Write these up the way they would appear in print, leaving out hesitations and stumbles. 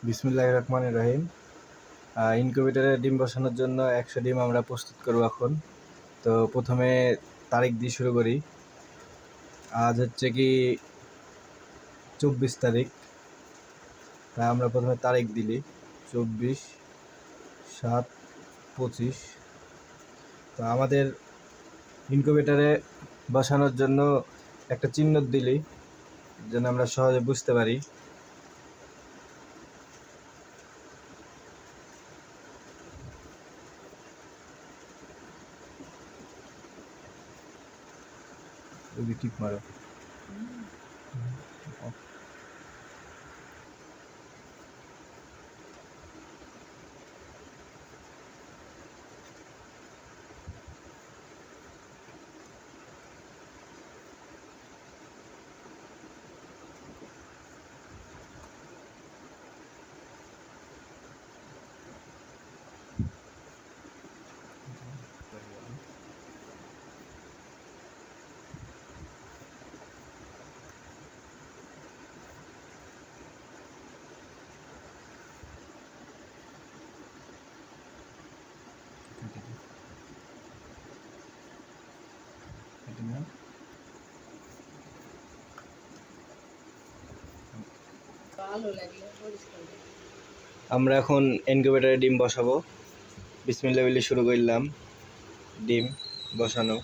বিসমিল্লাহির রহমানির রহিম। ইনকিউবেটরে ডিম বসানোর জন্য 100 ডিম আমরা প্রস্তুত করব এখন। তো প্রথমে তারিখ দিয়ে শুরু করি। আজ হচ্ছে কি 24 তারিখ। তাই আমরা প্রথমে তারিখ দিলি 24/7/25। তো আমাদের ইনকিউবেটরে বসানোর জন্য একটা চিহ্ন দিলি যেন আমরা সহজে বুঝতে পারি। টিপ মারো। আমরা এখন ইনকিউবেটরে ডিম বসাবো। বিসমিল্লাহ বলে শুরু করলাম ডিম বসানো।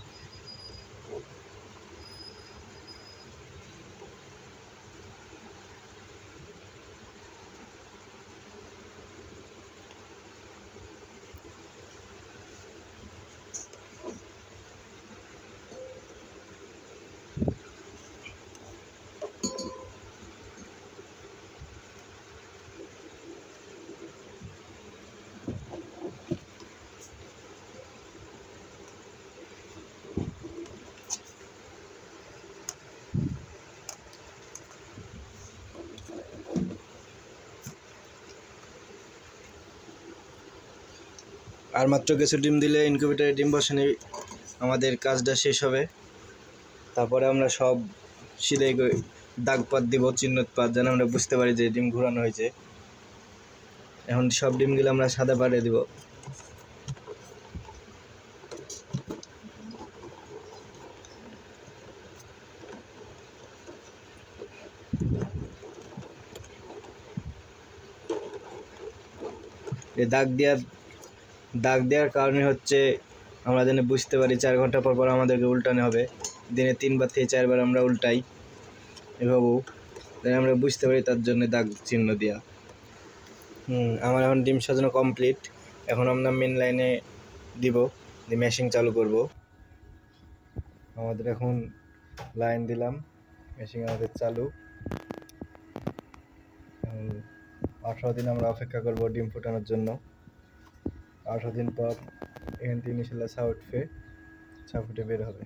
আর মাত্র কিছু ডিম দিলে ইনকিউবেটরে ডিম বসানো আমাদের কাজটা শেষ হবে। তারপরে আমরা সব সিলাই দাগপাত দিব, চিহ্নপাত, যেন আমরা বুঝতে পারি যে ডিম ঘোরানো হয়েছে। এখন সব ডিমগুলো আমরা সাদা পাড়ে দিব। এই দাগ দেওয়ার কারণে হচ্ছে আমরা যেন বুঝতে পারি 4 ঘন্টা পর পর আমাদেরকে উল্টানো হবে। দিনে 3 বার থেকে 4 বার আমরা উল্টাই এভাবেও, যেন আমরা বুঝতে পারি, তার জন্য দাগ চিহ্ন দেওয়া। আমার এখন ডিম সাজানো কমপ্লিট। এখন আমরা মেন লাইনে দিব, মেশিন চালু করব। আমাদের এখন লাইন দিলাম, মেশিন আমাদের চালু। 18 দিন আমরা অপেক্ষা করব ডিম ফোটানোর জন্য। 18 দিন পর এখান থেকে ইনশাল্লাহ ছা উঠবে, ছা ফুটে বের হবে।